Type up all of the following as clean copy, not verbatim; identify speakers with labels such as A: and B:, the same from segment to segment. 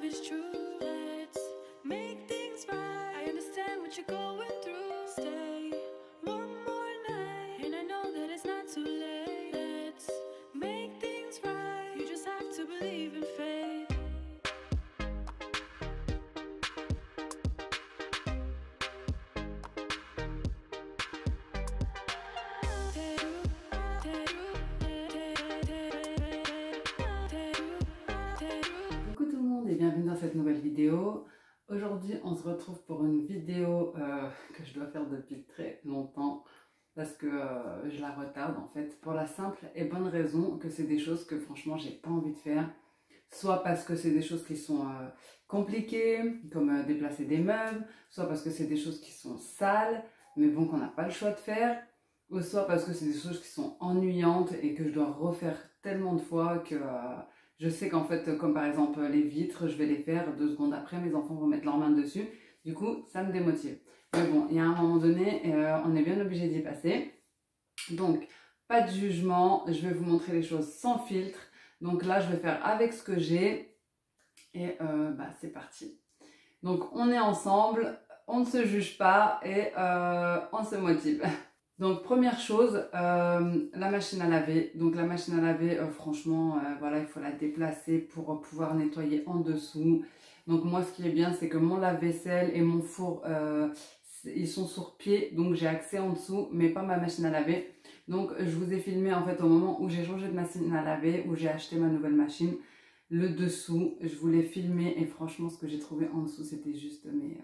A: is true. Let's make things right. I understand what you're going through. Stay one more night, and I know that it's not too late. Let's make things right. You just have to believe in fate.
B: Coucou tout le monde et bienvenue dans cette nouvelle vidéo. Aujourd'hui on se retrouve pour une vidéo que je dois faire depuis très longtemps parce que je la retarde en fait pour la simple et bonne raison que c'est des choses que franchement j'ai pas envie de faire. Soit parce que c'est des choses qui sont compliquées comme déplacer des meubles, soit parce que c'est des choses qui sont sales mais bon qu'on n'a pas le choix de faire, ou soit parce que c'est des choses qui sont ennuyantes et que je dois refaire tellement de fois que je sais qu'en fait, comme par exemple les vitres, je vais les faire 2 secondes après, mes enfants vont mettre leurs mains dessus. Du coup, ça me démotive. Mais bon, il y a un moment donné, on est bien obligé d'y passer. Donc, pas de jugement, je vais vous montrer les choses sans filtre. Donc là, je vais faire avec ce que j'ai. Et c'est parti. Donc, on est ensemble, on ne se juge pas et on se motive. Donc première chose, la machine à laver. Donc la machine à laver, franchement, voilà, il faut la déplacer pour pouvoir nettoyer en dessous. Donc moi, ce qui est bien, c'est que mon lave-vaisselle et mon four, ils sont sur pied, donc j'ai accès en dessous, mais pas ma machine à laver. Donc je vous ai filmé en fait au moment où j'ai changé de machine à laver, où j'ai acheté ma nouvelle machine. Le dessous, je vous l'ai filmé et franchement, ce que j'ai trouvé en dessous, c'était juste, mais...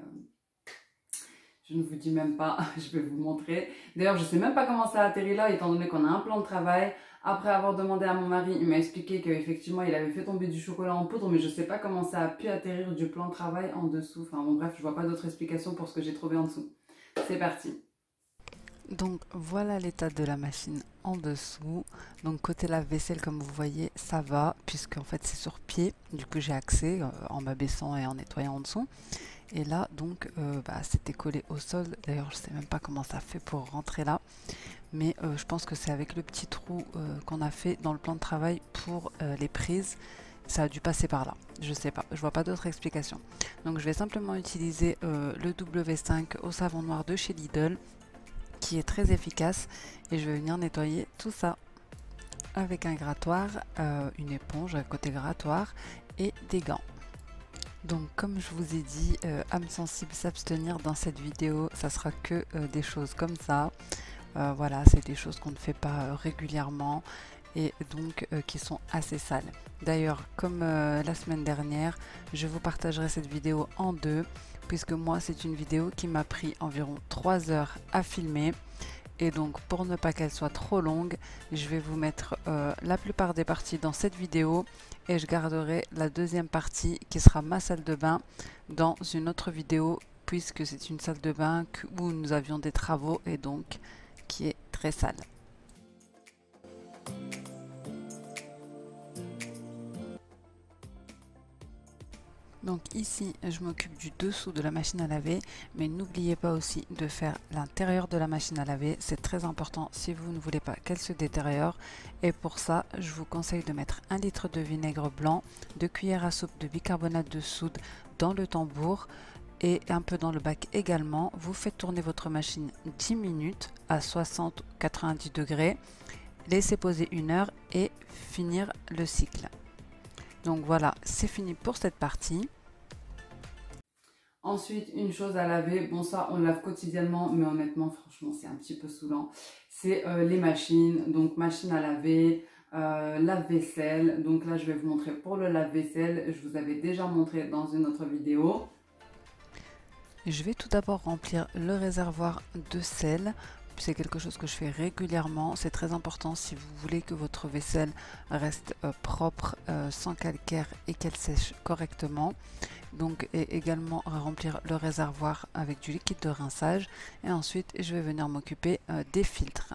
B: je ne vous dis même pas, je vais vous montrer. D'ailleurs, je ne sais même pas comment ça a atterri là, étant donné qu'on a un plan de travail. Après avoir demandé à mon mari, il m'a expliqué qu'effectivement, il avait fait tomber du chocolat en poudre, mais je ne sais pas comment ça a pu atterrir du plan de travail en dessous. Enfin bon, bref, je vois pas d'autre explication pour ce que j'ai trouvé en dessous. C'est parti. Donc voilà l'état de la machine en dessous. Donc côté lave-vaisselle, comme vous voyez, ça va, puisque en fait c'est sur pied. Du coup, j'ai accès en m'abaissant et en nettoyant en dessous. Et là, donc, c'était collé au sol. D'ailleurs, je sais même pas comment ça fait pour rentrer là. Mais je pense que c'est avec le petit trou qu'on a fait dans le plan de travail pour les prises. Ça a dû passer par là. Je sais pas. Je vois pas d'autre explication. Donc, je vais simplement utiliser le W5 au savon noir de chez Lidl, qui est très efficace. Et je vais venir nettoyer tout ça avec un grattoir, une éponge à côté grattoir et des gants. Donc comme je vous ai dit, âme sensible s'abstenir dans cette vidéo, ça sera que des choses comme ça. Voilà, c'est des choses qu'on ne fait pas régulièrement et donc qui sont assez sales. D'ailleurs, comme la semaine dernière, je vous partagerai cette vidéo en deux, puisque moi c'est une vidéo qui m'a pris environ 3 heures à filmer. Et donc pour ne pas qu'elle soit trop longue, je vais vous mettre la plupart des parties dans cette vidéo et je garderai la deuxième partie qui sera ma salle de bain dans une autre vidéo, puisque c'est une salle de bain où nous avions des travaux et donc qui est très sale. Donc ici, je m'occupe du dessous de la machine à laver, mais n'oubliez pas aussi de faire l'intérieur de la machine à laver. C'est très important si vous ne voulez pas qu'elle se détériore. Et pour ça, je vous conseille de mettre 1 litre de vinaigre blanc, 2 cuillères à soupe de bicarbonate de soude dans le tambour et un peu dans le bac également. Vous faites tourner votre machine 10 minutes à 60-90 degrés. Laissez poser 1 heure et finir le cycle. Donc voilà, c'est fini pour cette partie. Ensuite, une chose à laver, bon ça on lave quotidiennement, mais honnêtement, franchement, c'est un petit peu saoulant. C'est les machines, donc machine à laver, lave-vaisselle. Donc là, je vais vous montrer pour le lave-vaisselle. Je vous avais déjà montré dans une autre vidéo. Je vais tout d'abord remplir le réservoir de sel. C'est quelque chose que je fais régulièrement, c'est très important si vous voulez que votre vaisselle reste propre, sans calcaire et qu'elle sèche correctement. Donc et également remplir le réservoir avec du liquide de rinçage et ensuite je vais venir m'occuper des filtres.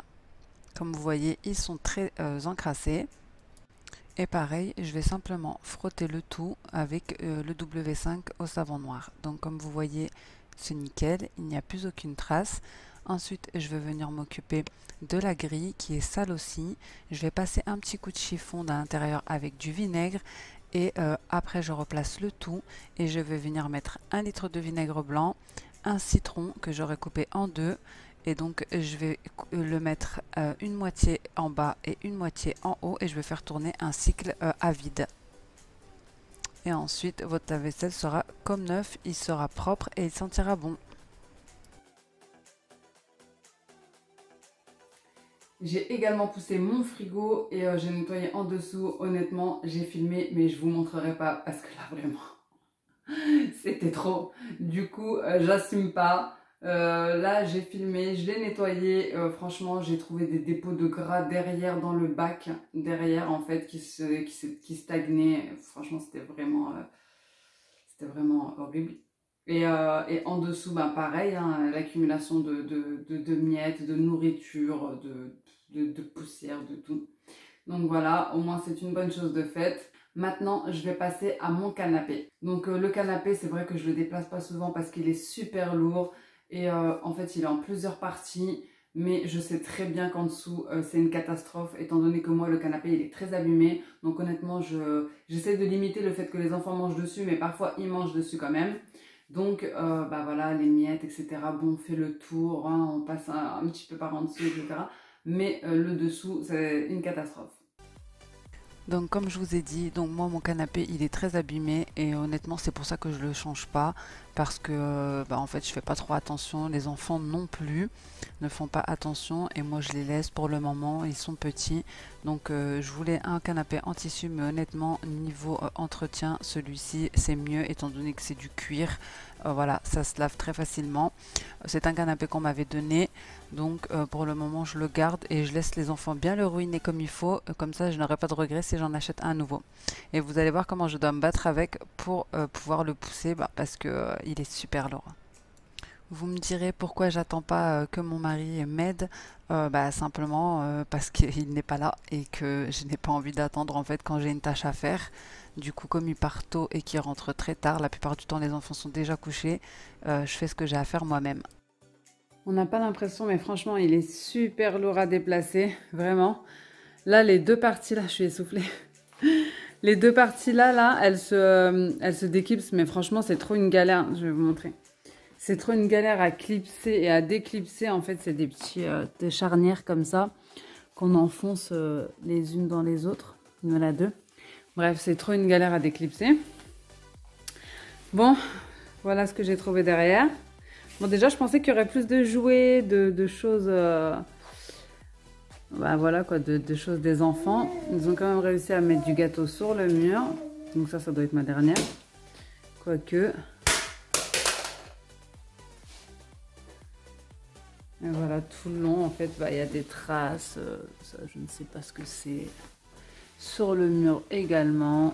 B: Comme vous voyez, ils sont très encrassés. Et pareil, je vais simplement frotter le tout avec le W5 au savon noir. Donc comme vous voyez, c'est nickel, il n'y a plus aucune trace. Ensuite, je vais venir m'occuper de la grille qui est sale aussi. Je vais passer un petit coup de chiffon à l'intérieur avec du vinaigre Et après je replace le tout et je vais venir mettre 1 litre de vinaigre blanc, un citron que j'aurai coupé en deux, et donc je vais le mettre une moitié en bas et une moitié en haut, et je vais faire tourner un cycle à vide. Et ensuite votre lave-vaisselle sera comme neuf, il sera propre et il sentira bon. J'ai également poussé mon frigo et j'ai nettoyé en dessous. Honnêtement, j'ai filmé, mais je vous montrerai pas parce que là vraiment, c'était trop. Du coup, j'assume pas. Là, j'ai filmé, je l'ai nettoyé. Franchement, j'ai trouvé des dépôts de gras derrière dans le bac, derrière en fait, qui stagnaient. Franchement, c'était vraiment horrible. Et en dessous, ben pareil, hein, l'accumulation de miettes, de nourriture, de poussière, de tout. Donc voilà, au moins c'est une bonne chose de faite. Maintenant, je vais passer à mon canapé. Donc le canapé, c'est vrai que je le déplace pas souvent parce qu'il est super lourd. Et en fait, il est en plusieurs parties. Mais je sais très bien qu'en dessous, c'est une catastrophe, étant donné que moi, le canapé, il est très abîmé. Donc honnêtement, j'essaie de limiter le fait que les enfants mangent dessus, mais parfois, ils mangent dessus quand même. Donc, bah voilà, les miettes, etc. Bon, on fait le tour, hein, on passe un petit peu par en dessous, etc. Mais le dessous, c'est une catastrophe. Donc comme je vous ai dit, donc moi mon canapé il est très abîmé et honnêtement c'est pour ça que je le change pas, parce que en fait je fais pas trop attention, les enfants non plus ne font pas attention et moi je les laisse pour le moment, ils sont petits. Donc je voulais un canapé en tissu, mais honnêtement niveau entretien celui-ci c'est mieux étant donné que c'est du cuir. Voilà, ça se lave très facilement. C'est un canapé qu'on m'avait donné, donc pour le moment je le garde et je laisse les enfants bien le ruiner comme il faut, comme ça je n'aurai pas de regrets si j'en achète un nouveau. Et vous allez voir comment je dois me battre avec pour pouvoir le pousser, parce que il est super lourd. Vous me direz pourquoi j'attends pas que mon mari m'aide. Simplement parce qu'il n'est pas là et que je n'ai pas envie d'attendre en fait quand j'ai une tâche à faire. Du coup, comme il part tôt et qu'il rentre très tard, la plupart du temps les enfants sont déjà couchés, je fais ce que j'ai à faire moi-même. On n'a pas l'impression, mais franchement, il est super lourd à déplacer, vraiment. Là, les deux parties, là, je suis essoufflée. Les deux parties là, elles se déclipsent, mais franchement, c'est trop une galère. Je vais vous montrer. C'est trop une galère à clipser et à déclipser. En fait, c'est des petits des charnières comme ça qu'on enfonce les unes dans les autres. Il y en a deux. Bref, c'est trop une galère à déclipser. Bon, voilà ce que j'ai trouvé derrière. Bon, déjà, je pensais qu'il y aurait plus de jouets, de choses... voilà quoi, de choses des enfants. Ils ont quand même réussi à mettre du gâteau sur le mur. Donc ça doit être ma dernière. Quoique... Et voilà, tout le long, en fait, il y a des traces. Ça, je ne sais pas ce que c'est. Sur le mur également.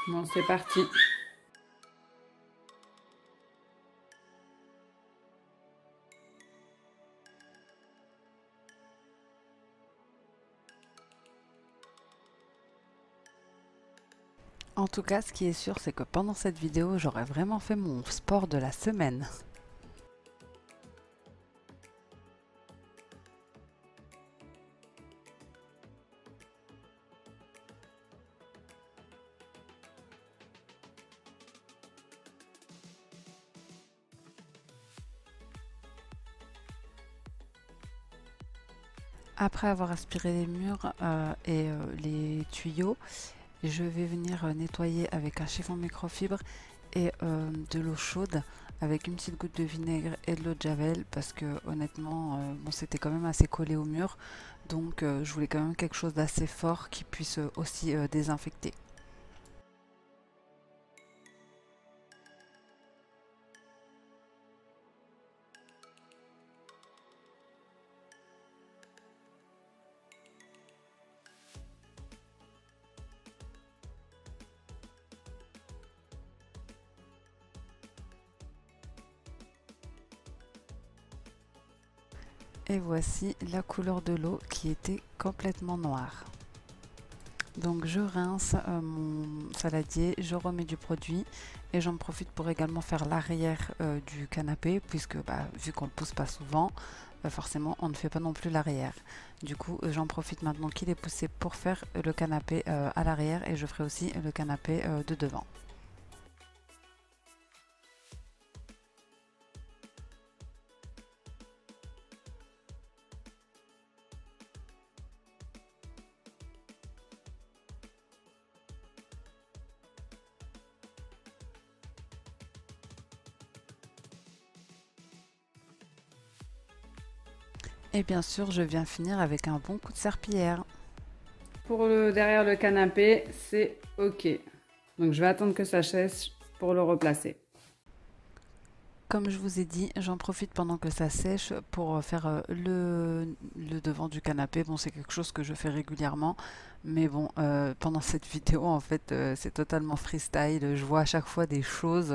B: Bon, c'est parti. En tout cas, ce qui est sûr, c'est que pendant cette vidéo, j'aurais vraiment fait mon sport de la semaine. Après avoir aspiré les murs et les tuyaux, je vais venir nettoyer avec un chiffon microfibre et de l'eau chaude avec une petite goutte de vinaigre et de l'eau de javel, parce que honnêtement bon, c'était quand même assez collé au mur, donc je voulais quand même quelque chose d'assez fort qui puisse aussi désinfecter. Et voici la couleur de l'eau qui était complètement noire. Donc je rince mon saladier, je remets du produit et j'en profite pour également faire l'arrière du canapé puisque vu qu'on le pousse pas souvent, forcément on ne fait pas non plus l'arrière. Du coup j'en profite maintenant qu'il est poussé pour faire le canapé à l'arrière et je ferai aussi le canapé de devant. Et bien sûr, je viens finir avec un bon coup de serpillière. Pour derrière le canapé, c'est ok. Donc je vais attendre que ça sèche pour le replacer. Comme je vous ai dit, j'en profite pendant que ça sèche pour faire le devant du canapé. Bon, c'est quelque chose que je fais régulièrement, mais bon, pendant cette vidéo, en fait, c'est totalement freestyle. Je vois à chaque fois des choses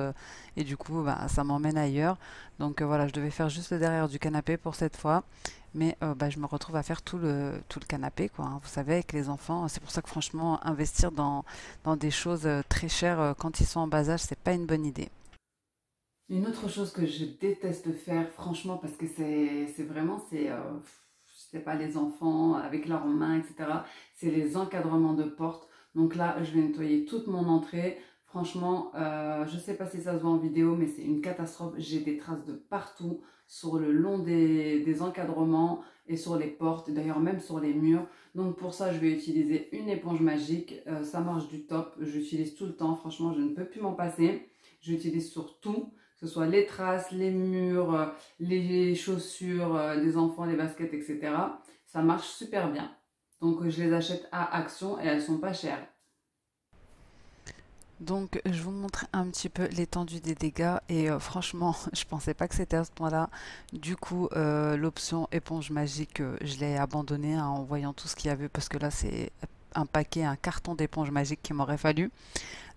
B: et du coup, ça m'emmène ailleurs. Donc voilà, je devais faire juste le derrière du canapé pour cette fois, mais je me retrouve à faire tout le canapé, quoi, hein. Vous savez, avec les enfants, c'est pour ça que franchement, investir dans des choses très chères quand ils sont en bas âge, c'est pas une bonne idée. Une autre chose que je déteste faire, franchement, parce que c'est vraiment, je sais pas, les enfants avec leurs mains, etc. C'est les encadrements de portes. Donc là, je vais nettoyer toute mon entrée. Franchement, je sais pas si ça se voit en vidéo, mais c'est une catastrophe. J'ai des traces de partout, sur le long des encadrements et sur les portes, d'ailleurs même sur les murs. Donc pour ça, je vais utiliser une éponge magique. Ça marche du top, j'utilise tout le temps. Franchement, je ne peux plus m'en passer. J'utilise sur tout, que ce soit les traces, les murs, les chaussures des enfants, les baskets, etc. Ça marche super bien. Donc je les achète à Action et elles sont pas chères. Donc je vous montre un petit peu l'étendue des dégâts et franchement je pensais pas que c'était à ce point-là. Du coup l'option éponge magique je l'ai abandonnée hein, en voyant tout ce qu'il y avait parce que là c'est un carton d'éponge magique qu'il m'aurait fallu.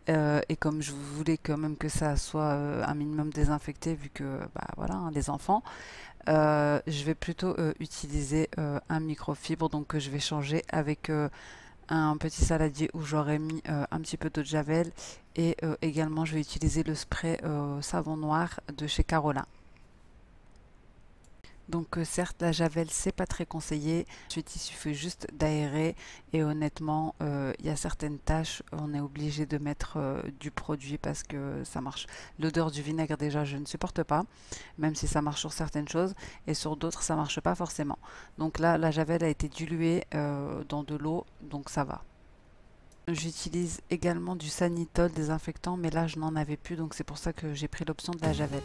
B: Et comme je voulais quand même que ça soit un minimum désinfecté vu que voilà hein, les enfants, je vais plutôt utiliser un microfibre donc que je vais changer avec un petit saladier où j'aurais mis un petit peu d'eau de javel et également je vais utiliser le spray savon noir de chez Carola. Donc certes la javel c'est pas très conseillé, ensuite il suffit juste d'aérer et honnêtement il y a certaines tâches on est obligé de mettre du produit parce que ça marche. L'odeur du vinaigre déjà je ne supporte pas, même si ça marche sur certaines choses et sur d'autres ça marche pas forcément. Donc là la javel a été diluée dans de l'eau donc ça va. J'utilise également du Sanitol désinfectant mais là je n'en avais plus donc c'est pour ça que j'ai pris l'option de la javel.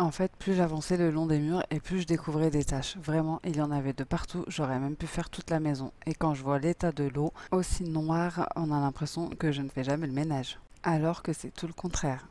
B: En fait, plus j'avançais le long des murs et plus je découvrais des taches. Vraiment, il y en avait de partout, j'aurais même pu faire toute la maison. Et quand je vois l'état de l'eau, aussi noir, on a l'impression que je ne fais jamais le ménage. Alors que c'est tout le contraire.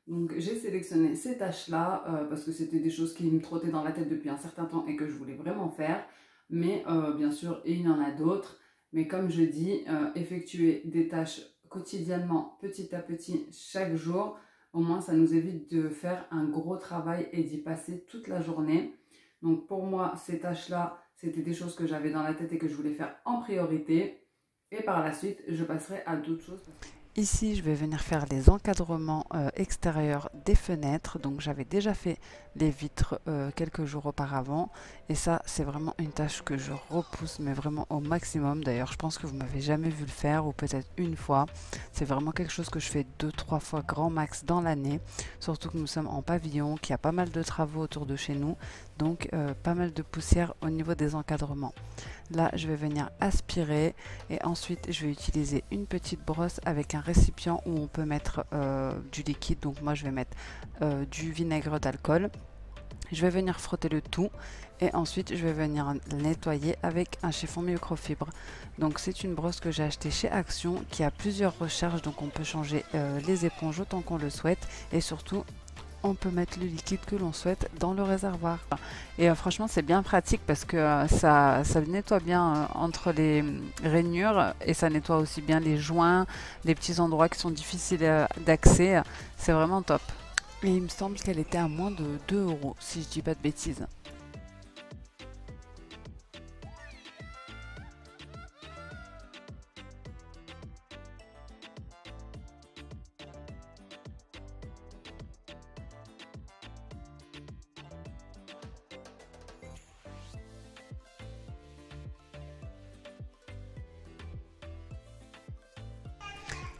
B: Donc j'ai sélectionné ces tâches-là parce que c'était des choses qui me trottaient dans la tête depuis un certain temps et que je voulais vraiment faire. Mais bien sûr, il y en a d'autres. Mais comme je dis, effectuer des tâches quotidiennement, petit à petit, chaque jour, au moins ça nous évite de faire un gros travail et d'y passer toute la journée. Donc pour moi, ces tâches-là, c'était des choses que j'avais dans la tête et que je voulais faire en priorité. Et par la suite, je passerai à d'autres choses. Ici, je vais venir faire les encadrements extérieurs des fenêtres. Donc, j'avais déjà fait les vitres quelques jours auparavant. Et ça, c'est vraiment une tâche que je repousse, mais vraiment au maximum. D'ailleurs, je pense que vous m'avez jamais vu le faire, ou peut-être une fois. C'est vraiment quelque chose que je fais 2-3 fois grand max dans l'année. Surtout que nous sommes en pavillon, qu'il y a pas mal de travaux autour de chez nous. Donc, pas mal de poussière au niveau des encadrements. Là, je vais venir aspirer et ensuite, je vais utiliser une petite brosse avec un récipient où on peut mettre du liquide. Donc moi, je vais mettre du vinaigre d'alcool. Je vais venir frotter le tout et ensuite, je vais venir nettoyer avec un chiffon microfibre. Donc c'est une brosse que j'ai achetée chez Action qui a plusieurs recharges. Donc on peut changer les éponges autant qu'on le souhaite et surtout, on peut mettre le liquide que l'on souhaite dans le réservoir. Et franchement, c'est bien pratique parce que ça nettoie bien entre les rainures et ça nettoie aussi bien les joints, les petits endroits qui sont difficiles d'accès. C'est vraiment top. Et il me semble qu'elle était à moins de 2 € si je dis pas de bêtises.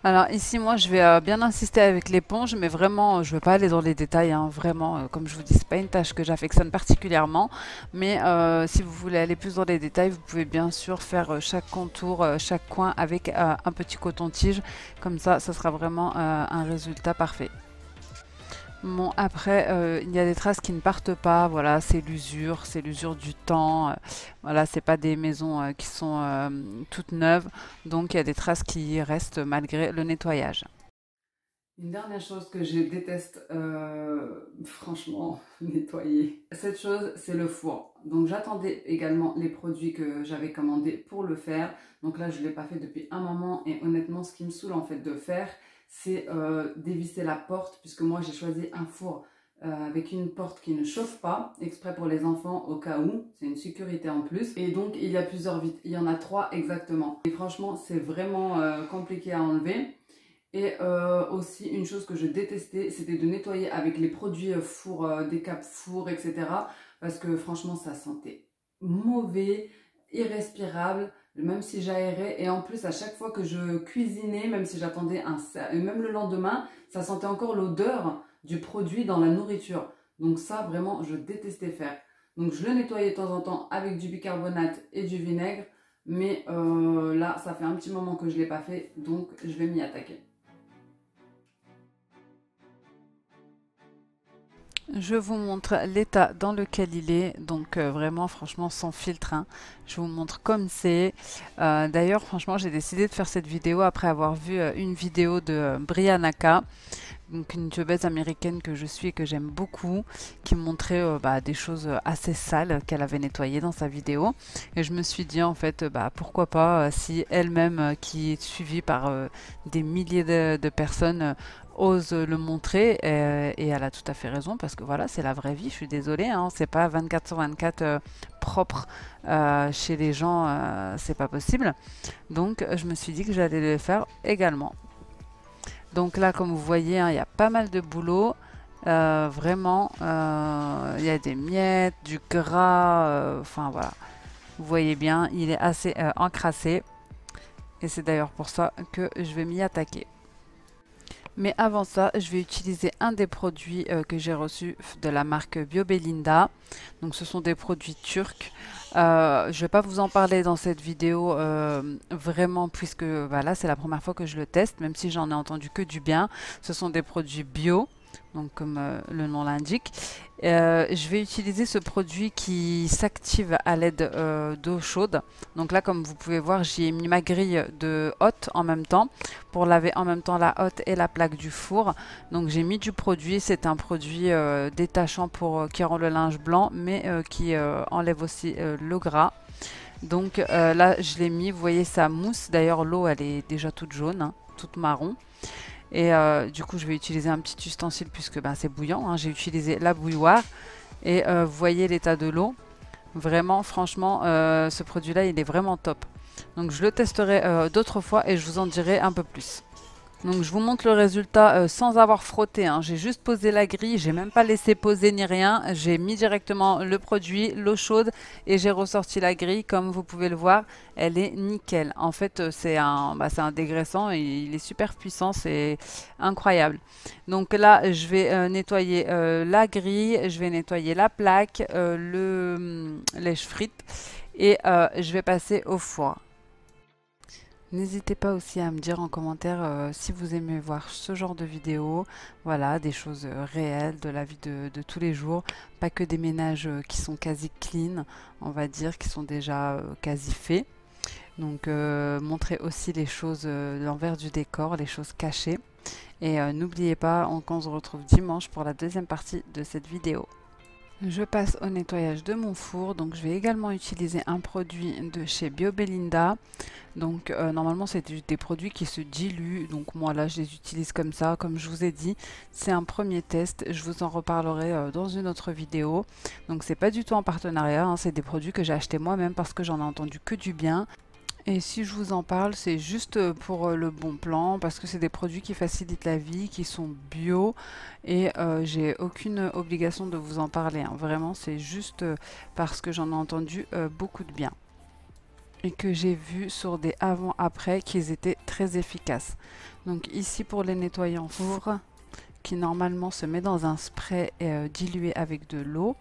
B: Alors ici, moi, je vais bien insister avec l'éponge, mais vraiment, je ne vais pas aller dans les détails, hein, vraiment, comme je vous dis, c'est pas une tâche que j'affectionne particulièrement, mais si vous voulez aller plus dans les détails, vous pouvez bien sûr faire chaque contour, chaque coin avec un petit coton-tige, comme ça sera vraiment un résultat parfait. Bon, après, il y a des traces qui ne partent pas, voilà, c'est l'usure du temps, voilà, c'est pas des maisons qui sont toutes neuves, donc il y a des traces qui restent malgré le nettoyage. Une dernière chose que je déteste, franchement, nettoyer. Cette chose, c'est le four. Donc j'attendais également les produits que j'avais commandés pour le faire. Donc là, je ne l'ai pas fait depuis un moment et honnêtement, ce qui me saoule en fait de faire, c'est dévisser la porte, puisque moi j'ai choisi un four avec une porte qui ne chauffe pas, exprès pour les enfants au cas où, c'est une sécurité en plus. Et donc il y a plusieurs vitres, il y en a 3 exactement. Et franchement c'est vraiment compliqué à enlever. Et aussi une chose que je détestais, c'était de nettoyer avec les produits four, décap four, etc. Parce que franchement ça sentait mauvais, irrespirable. Même si j'aérais, et en plus à chaque fois que je cuisinais, même si j'attendais même le lendemain, ça sentait encore l'odeur du produit dans la nourriture. Donc ça vraiment je détestais faire. Donc je le nettoyais de temps en temps avec du bicarbonate et du vinaigre, mais là ça fait un petit moment que je ne l'ai pas fait, donc je vais m'y attaquer. Je vous montre l'état dans lequel il est, donc vraiment franchement sans filtre, hein. Je vous montre comme c'est. D'ailleurs franchement j'ai décidé de faire cette vidéo après avoir vu une vidéo de Brianaka, donc une youtubeuse américaine que je suis et que j'aime beaucoup, qui montrait des choses assez sales qu'elle avait nettoyées dans sa vidéo. Et je me suis dit en fait pourquoi pas, si elle-même qui est suivie par des milliers de personnes ose le montrer, et elle a tout à fait raison parce que voilà, c'est la vraie vie, je suis désolée, hein, c'est pas 24/24 propre chez les gens, c'est pas possible. Donc je me suis dit que j'allais le faire également. Donc là, comme vous voyez, hein, il y a pas mal de boulot. Vraiment, il y a des miettes, du gras, enfin voilà. Vous voyez bien, il est assez encrassé. Et c'est d'ailleurs pour ça que je vais m'y attaquer. Mais avant ça, je vais utiliser un des produits que j'ai reçus de la marque Biobelinda. Donc ce sont des produits turcs. Je ne vais pas vous en parler dans cette vidéo vraiment, puisque voilà, c'est la première fois que je le teste, même si j'en ai entendu que du bien. Ce sont des produits bio. donc comme le nom l'indique. Je vais utiliser ce produit qui s'active à l'aide d'eau chaude. Donc là, comme vous pouvez voir, j'y ai mis ma grille de hotte en même temps pour laver en même temps la hotte et la plaque du four. Donc j'ai mis du produit. C'est un produit détachant pour qui rend le linge blanc, mais qui enlève aussi le gras. Donc là, je l'ai mis. Vous voyez, ça mousse. D'ailleurs, l'eau, elle est déjà toute jaune, hein, toute marron. Et du coup, je vais utiliser un petit ustensile puisque ben, c'est bouillant, hein. J'ai utilisé la bouilloire et vous voyez l'état de l'eau. Vraiment, franchement, ce produit-là, il est vraiment top. Donc, je le testerai d'autres fois et je vous en dirai un peu plus. Donc je vous montre le résultat sans avoir frotté, hein. J'ai juste posé la grille, j'ai même pas laissé poser ni rien. J'ai mis directement le produit, l'eau chaude et j'ai ressorti la grille. Comme vous pouvez le voir, elle est nickel. En fait, c'est un dégraissant et il est super puissant, c'est incroyable. Donc là, je vais nettoyer la grille, je vais nettoyer la plaque, le lèche-frites et je vais passer au four. N'hésitez pas aussi à me dire en commentaire si vous aimez voir ce genre de vidéos, voilà, des choses réelles de la vie de tous les jours, pas que des ménages qui sont quasi clean, on va dire, qui sont déjà quasi faits. Donc montrez aussi les choses, l'envers du décor, les choses cachées. Et n'oubliez pas, on se retrouve dimanche pour la deuxième partie de cette vidéo. Je passe au nettoyage de mon four, donc je vais également utiliser un produit de chez Biobelinda. Donc normalement c'est des produits qui se diluent, donc moi là je les utilise comme ça, comme je vous ai dit. C'est un premier test, je vous en reparlerai dans une autre vidéo. Donc c'est pas du tout en partenariat, hein, c'est des produits que j'ai achetés moi-même parce que j'en ai entendu que du bien. Et si je vous en parle, c'est juste pour le bon plan, parce que c'est des produits qui facilitent la vie, qui sont bio, et j'ai aucune obligation de vous en parler, hein. Vraiment, c'est juste parce que j'en ai entendu beaucoup de bien. Et que j'ai vu sur des avant-après qu'ils étaient très efficaces. Donc ici pour les nettoyer en four, qui normalement se met dans un spray dilué avec de l'eau.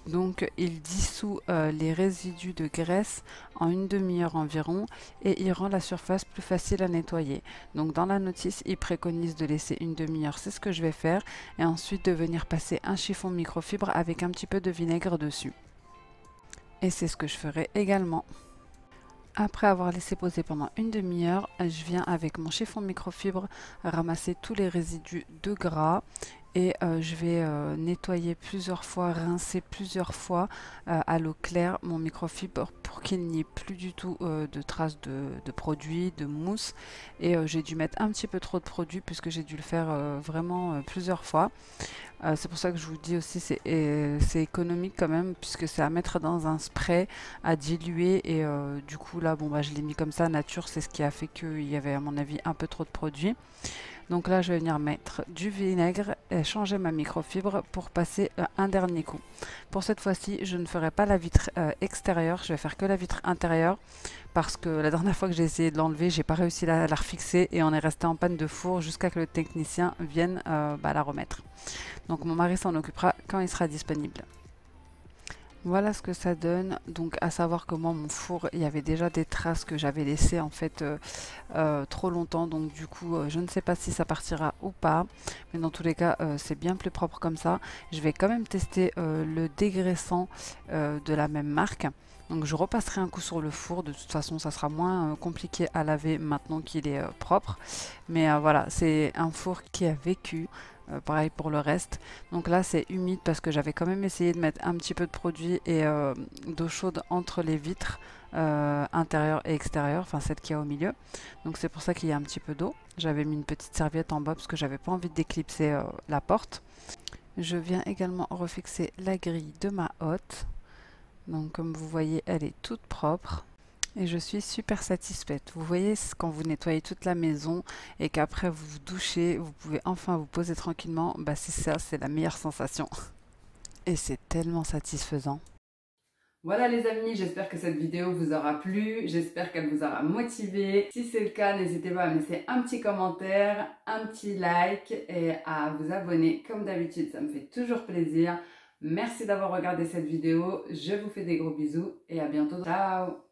B: Donc il dissout les résidus de graisse en une demi-heure environ et il rend la surface plus facile à nettoyer. Donc dans la notice, il préconise de laisser une demi-heure, c'est ce que je vais faire, et ensuite de venir passer un chiffon microfibre avec un petit peu de vinaigre dessus. Et c'est ce que je ferai également. Après avoir laissé poser pendant une demi-heure, je viens avec mon chiffon microfibre ramasser tous les résidus de gras et je vais nettoyer plusieurs fois, rincer plusieurs fois à l'eau claire mon microfibre pour qu'il n'y ait plus du tout de traces de produits, de mousse. Et j'ai dû mettre un petit peu trop de produit puisque j'ai dû le faire vraiment plusieurs fois. C'est pour ça que je vous dis aussi c'est économique quand même puisque c'est à mettre dans un spray à diluer et du coup là bon bah je l'ai mis comme ça nature, c'est ce qui a fait qu'il y avait à mon avis un peu trop de produits. Donc là je vais venir mettre du vinaigre et changer ma microfibre pour passer un dernier coup. Pour cette fois-ci je ne ferai pas la vitre extérieure, je vais faire que la vitre intérieure parce que la dernière fois que j'ai essayé de l'enlever, j'ai pas réussi à la refixer et on est resté en panne de four jusqu'à que le technicien vienne la remettre. Donc mon mari s'en occupera quand il sera disponible. Voilà ce que ça donne. Donc à savoir que moi mon four, il y avait déjà des traces que j'avais laissées en fait trop longtemps. Donc du coup je ne sais pas si ça partira ou pas. Mais dans tous les cas c'est bien plus propre comme ça. Je vais quand même tester le dégraissant de la même marque. Donc je repasserai un coup sur le four, de toute façon ça sera moins compliqué à laver maintenant qu'il est propre. Mais voilà, c'est un four qui a vécu, pareil pour le reste. Donc là c'est humide parce que j'avais quand même essayé de mettre un petit peu de produit et d'eau chaude entre les vitres intérieures et extérieures, enfin celle qu'il y a au milieu. Donc c'est pour ça qu'il y a un petit peu d'eau. J'avais mis une petite serviette en bas parce que j'avais pas envie d'éclipser la porte. Je viens également refixer la grille de ma hotte. Donc comme vous voyez, elle est toute propre et je suis super satisfaite. Vous voyez, quand vous nettoyez toute la maison et qu'après vous vous douchez, vous pouvez enfin vous poser tranquillement, bah c'est ça, c'est la meilleure sensation. Et c'est tellement satisfaisant. Voilà les amis, j'espère que cette vidéo vous aura plu, j'espère qu'elle vous aura motivé. Si c'est le cas, n'hésitez pas à me laisser un petit commentaire, un petit like et à vous abonner comme d'habitude, ça me fait toujours plaisir. Merci d'avoir regardé cette vidéo, je vous fais des gros bisous et à bientôt. Ciao!